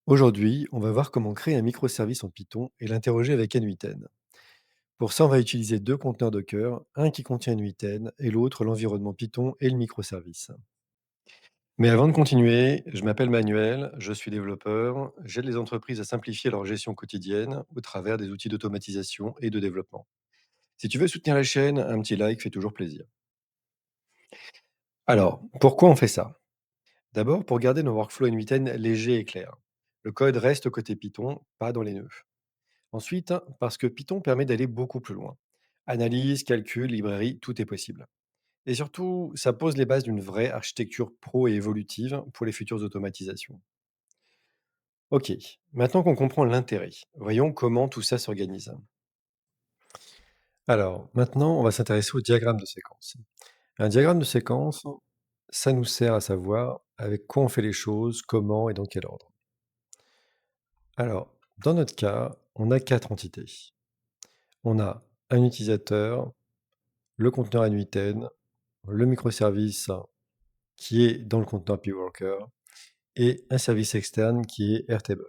Aujourd'hui, on va voir comment créer un microservice en Python et l'interroger avec n8n. Pour ça, on va utiliser deux conteneurs Docker, un qui contient n8n et l'autre l'environnement Python et le microservice. Mais avant de continuer, je m'appelle Manuel, je suis développeur, j'aide les entreprises à simplifier leur gestion quotidienne au travers des outils d'automatisation et de développement. Si tu veux soutenir la chaîne, un petit like fait toujours plaisir. Alors, pourquoi on fait ça? D'abord, pour garder nos workflows n8n légers et clairs. Le code reste côté Python, pas dans les nœuds. Ensuite, parce que Python permet d'aller beaucoup plus loin. Analyse, calcul, librairie, tout est possible. Et surtout, ça pose les bases d'une vraie architecture pro et évolutive pour les futures automatisations. Ok, maintenant qu'on comprend l'intérêt, voyons comment tout ça s'organise. Alors, maintenant, on va s'intéresser au diagramme de séquence. Un diagramme de séquence, ça nous sert à savoir avec quoi on fait les choses, comment et dans quel ordre. Alors, dans notre cas, on a quatre entités. On a un utilisateur, le conteneur n8n, le microservice qui est dans le conteneur PWorker et un service externe qui est Airtable.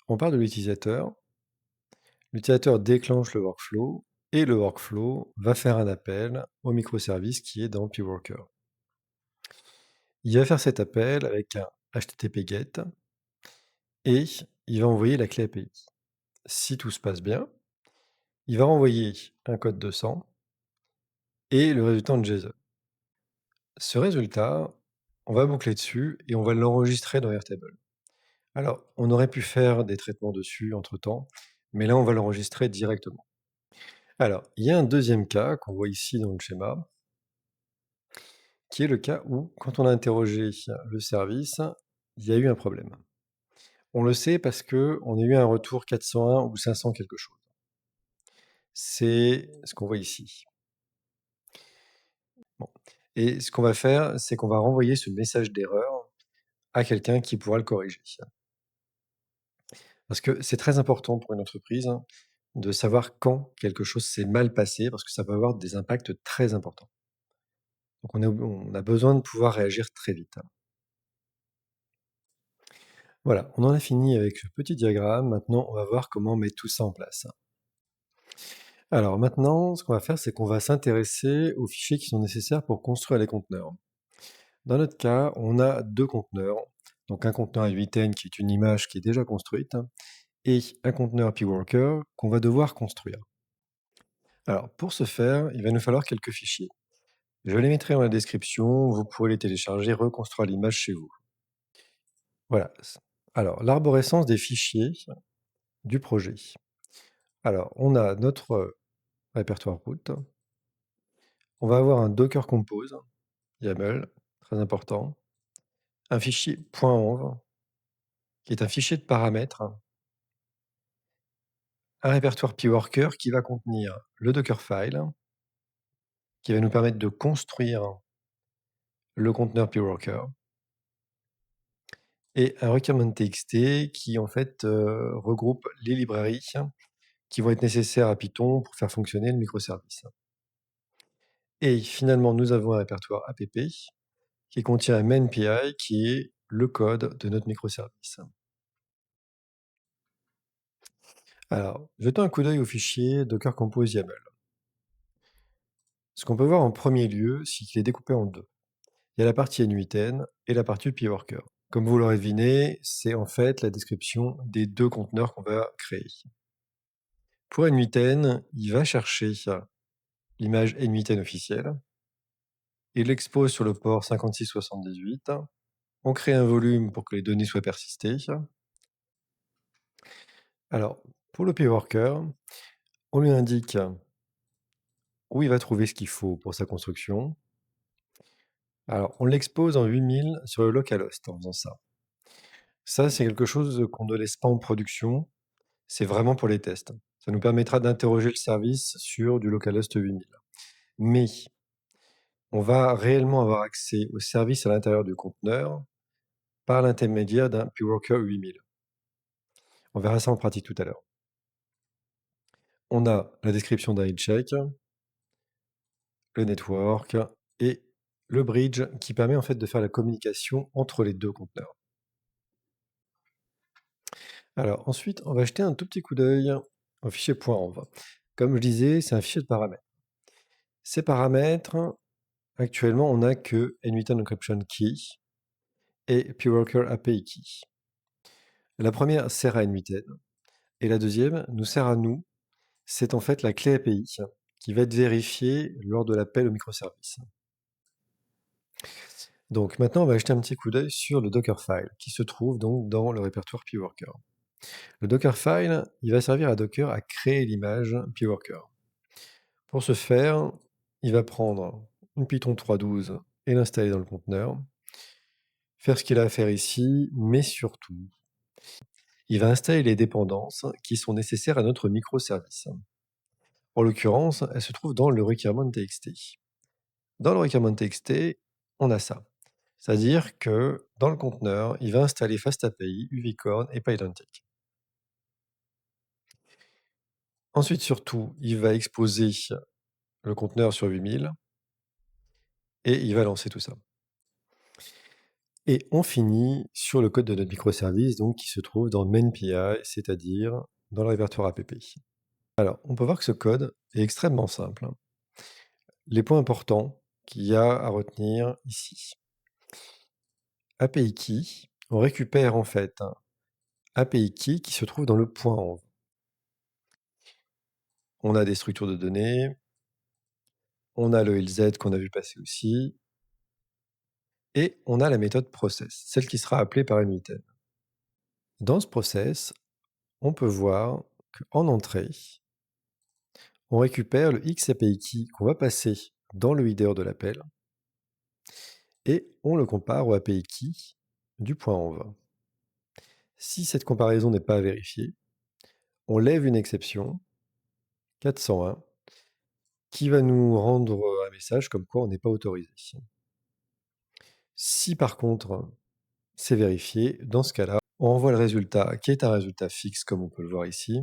On parle de l'utilisateur. L'utilisateur déclenche le workflow et le workflow va faire un appel au microservice qui est dans PWorker. Il va faire cet appel avec un HTTP GET et il va envoyer la clé API. Si tout se passe bien, il va renvoyer un code 200 et le résultat en JSON. Ce résultat, on va boucler dessus et on va l'enregistrer dans Airtable. Alors, on aurait pu faire des traitements dessus entre-temps, mais là, on va l'enregistrer directement. Alors, il y a un deuxième cas qu'on voit ici dans le schéma, qui est le cas où, quand on a interrogé le service, il y a eu un problème. On le sait parce qu'on a eu un retour 401 ou 500 quelque chose. C'est ce qu'on voit ici. Bon. Et ce qu'on va faire, c'est qu'on va renvoyer ce message d'erreur à quelqu'un qui pourra le corriger. Parce que c'est très important pour une entreprise de savoir quand quelque chose s'est mal passé, parce que ça peut avoir des impacts très importants. Donc on a besoin de pouvoir réagir très vite. Voilà, on en a fini avec ce petit diagramme. Maintenant, on va voir comment mettre tout ça en place. Alors maintenant, ce qu'on va faire, c'est qu'on va s'intéresser aux fichiers qui sont nécessaires pour construire les conteneurs. Dans notre cas, on a deux conteneurs. Donc un conteneur à 8N qui est une image qui est déjà construite et un conteneur PWorker qu'on va devoir construire. Alors pour ce faire, il va nous falloir quelques fichiers. Je les mettrai dans la description, vous pourrez les télécharger, reconstruire l'image chez vous. Voilà. Alors, l'arborescence des fichiers du projet. Alors, on a notre répertoire route. On va avoir un Docker Compose, YAML, très important. Un fichier .env, qui est un fichier de paramètres. Un répertoire PWorker qui va contenir le Dockerfile, qui va nous permettre de construire le conteneur PWorker. Et un requirement.txt qui, en fait, regroupe les librairies qui vont être nécessaires à Python pour faire fonctionner le microservice. Et finalement, nous avons un répertoire app qui contient un main.py qui est le code de notre microservice. Alors, jetons un coup d'œil au fichier Docker Compose YAML. Ce qu'on peut voir en premier lieu, c'est qu'il est découpé en deux. Il y a la partie n8n et la partie PWorker. Comme vous l'aurez deviné, c'est en fait la description des deux conteneurs qu'on va créer. Pour n8n, il va chercher l'image n8n officielle. Il l'expose sur le port 5678. On crée un volume pour que les données soient persistées. Alors, pour le PWorker, on lui indique où il va trouver ce qu'il faut pour sa construction. Alors, on l'expose en 8000 sur le localhost en faisant ça. Ça, c'est quelque chose qu'on ne laisse pas en production. C'est vraiment pour les tests. Ça nous permettra d'interroger le service sur du localhost 8000. Mais on va réellement avoir accès au service à l'intérieur du conteneur par l'intermédiaire d'un PWorker 8000. On verra ça en pratique tout à l'heure. On a la description d'un check, le network et le bridge qui permet en fait de faire la communication entre les deux conteneurs. Alors ensuite, on va jeter un tout petit coup d'œil au fichier .env. Comme je disais, c'est un fichier de paramètres. Ces paramètres, actuellement, on n'a que NVIDIA Encryption Key et PureWorker API Key. La première sert à NVIDIA et la deuxième nous sert à nous. C'est en fait la clé API qui va être vérifiée lors de l'appel au microservice. Donc maintenant, on va jeter un petit coup d'œil sur le Dockerfile qui se trouve donc dans le répertoire PureWorker. Le Dockerfile, il va servir à Docker à créer l'image PureWorker. Pour ce faire, il va prendre une Python 3.12 et l'installer dans le conteneur, faire ce qu'il a à faire ici, mais surtout, il va installer les dépendances qui sont nécessaires à notre microservice. En l'occurrence, elles se trouvent dans le requirement.txt. Dans le requirement.txt, on a ça. C'est-à-dire que dans le conteneur, il va installer FastAPI, UVcorn et Pydantic. Ensuite, surtout, il va exposer le conteneur sur 8000 et il va lancer tout ça. Et on finit sur le code de notre microservice donc, qui se trouve dans main.py, c'est-à-dire dans le répertoire app. Alors, on peut voir que ce code est extrêmement simple. Les points importants qu'il y a à retenir ici. API key, on récupère en fait un API key qui se trouve dans le .env. On a des structures de données, on a le LZ qu'on a vu passer aussi, et on a la méthode process, celle qui sera appelée par NVIDIA. Dans ce process, on peut voir qu'en entrée, on récupère le XAPI key qu'on va passer dans le header de l'appel, et on le compare au API key du .env. Si cette comparaison n'est pas vérifiée, on lève une exception, 401, qui va nous rendre un message comme quoi on n'est pas autorisé. Si par contre c'est vérifié, dans ce cas-là, on envoie le résultat qui est un résultat fixe comme on peut le voir ici,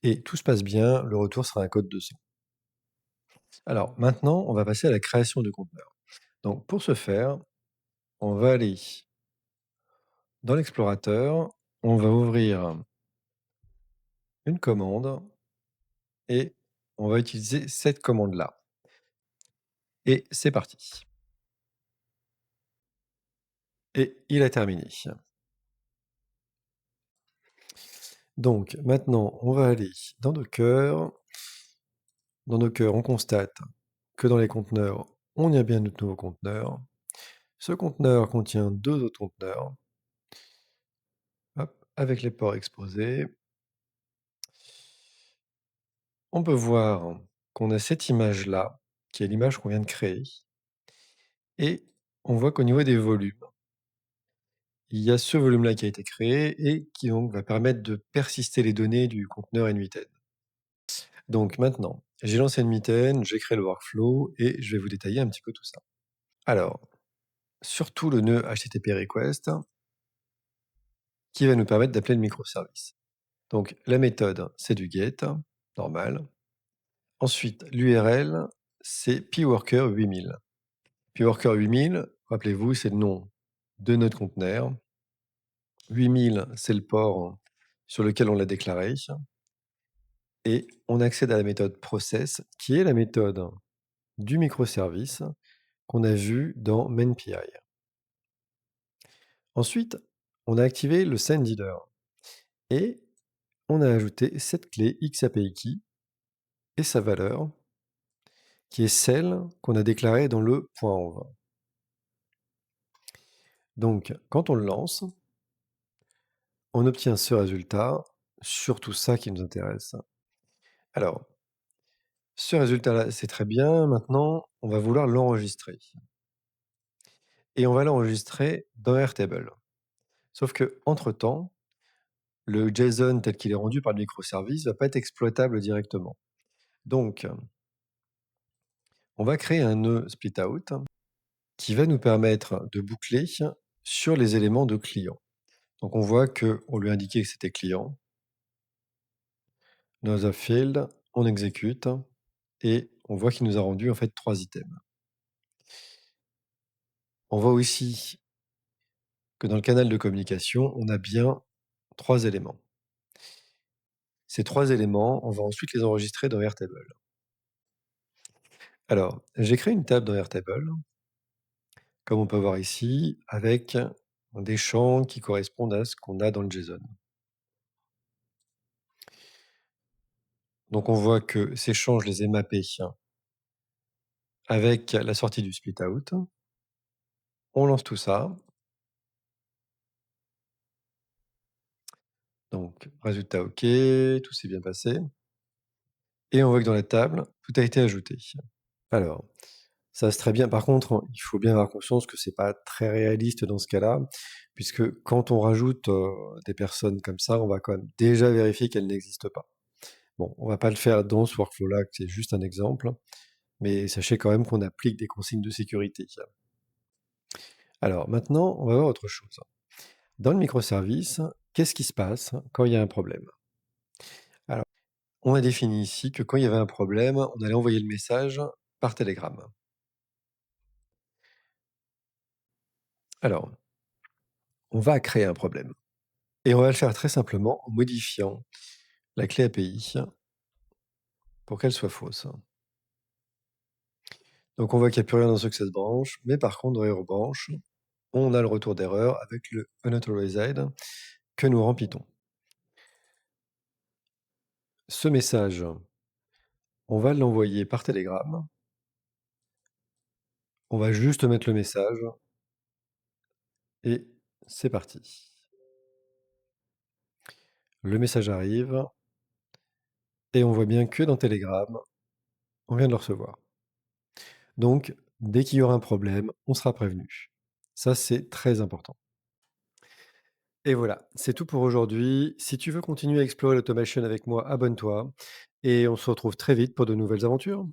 et tout se passe bien, le retour sera un code 200. Alors maintenant, on va passer à la création du conteneur. Donc pour ce faire, on va aller dans l'explorateur, on va ouvrir une commande et on va utiliser cette commande-là. Et c'est parti. Et il a terminé. Donc maintenant, on va aller dans Docker. Dans Docker, on constate que dans les conteneurs, on y a bien notre nouveau conteneur. Ce conteneur contient deux autres conteneurs, hop, avec les ports exposés. On peut voir qu'on a cette image-là, qui est l'image qu'on vient de créer. Et on voit qu'au niveau des volumes, il y a ce volume-là qui a été créé et qui donc va permettre de persister les données du conteneur NVTen. Donc maintenant, j'ai lancé NVTen, j'ai créé le workflow et je vais vous détailler un petit peu tout ça. Alors, surtout le nœud HTTP request qui va nous permettre d'appeler le microservice. Donc la méthode, c'est du get, normal. Ensuite, l'URL, c'est pworker 8000. Pworker 8000, rappelez-vous, c'est le nom de notre conteneur. 8000, c'est le port sur lequel on l'a déclaré. Et on accède à la méthode process, qui est la méthode du microservice qu'on a vu dans main.py. Ensuite, on a activé le sendHeader et on a ajouté cette clé XAPI key et sa valeur, qui est celle qu'on a déclarée dans le .env. Donc, quand on le lance, on obtient ce résultat, surtout ça qui nous intéresse. Alors, ce résultat-là, c'est très bien. Maintenant, on va vouloir l'enregistrer. Et on va l'enregistrer dans Airtable. Sauf que, entre-temps, le JSON tel qu'il est rendu par le microservice ne va pas être exploitable directement. Donc, on va créer un nœud splitout qui va nous permettre de boucler sur les éléments de client. Donc, on voit qu'on lui a indiqué que c'était client. Dans un field, on exécute et on voit qu'il nous a rendu en fait 3 items. On voit aussi que dans le canal de communication, on a bien 3 éléments. Ces 3 éléments, on va ensuite les enregistrer dans Airtable. Alors, j'ai créé une table dans Airtable, comme on peut voir ici, avec des champs qui correspondent à ce qu'on a dans le JSON. Donc on voit que ces champs, je les ai mappés avec la sortie du split out. On lance tout ça. Donc résultat OK, tout s'est bien passé et on voit que dans la table, tout a été ajouté. Alors, ça c'est très bien. Par contre, il faut bien avoir conscience que c'est pas très réaliste dans ce cas-là, puisque quand on rajoute, des personnes comme ça, on va quand même déjà vérifier qu'elles n'existent pas. Bon, on va pas le faire dans ce workflow-là, c'est juste un exemple, mais sachez quand même qu'on applique des consignes de sécurité. Alors maintenant, on va voir autre chose. Dans le microservice, qu'est-ce qui se passe quand il y a un problème? Alors, on a défini ici que quand il y avait un problème, on allait envoyer le message par Telegram. Alors, on va créer un problème et on va le faire très simplement en modifiant la clé API pour qu'elle soit fausse. Donc on voit qu'il n'y a plus rien dans Success Branch, mais par contre dans Error Branch, on a le retour d'erreur avec le unauthorized que nous rend Python. Ce message, on va l'envoyer par Telegram. On va juste mettre le message et c'est parti. Le message arrive et on voit bien que dans Telegram, on vient de le recevoir. Donc, dès qu'il y aura un problème, on sera prévenu. Ça, c'est très important. Et voilà, c'est tout pour aujourd'hui. Si tu veux continuer à explorer l'automation avec moi, abonne-toi et on se retrouve très vite pour de nouvelles aventures.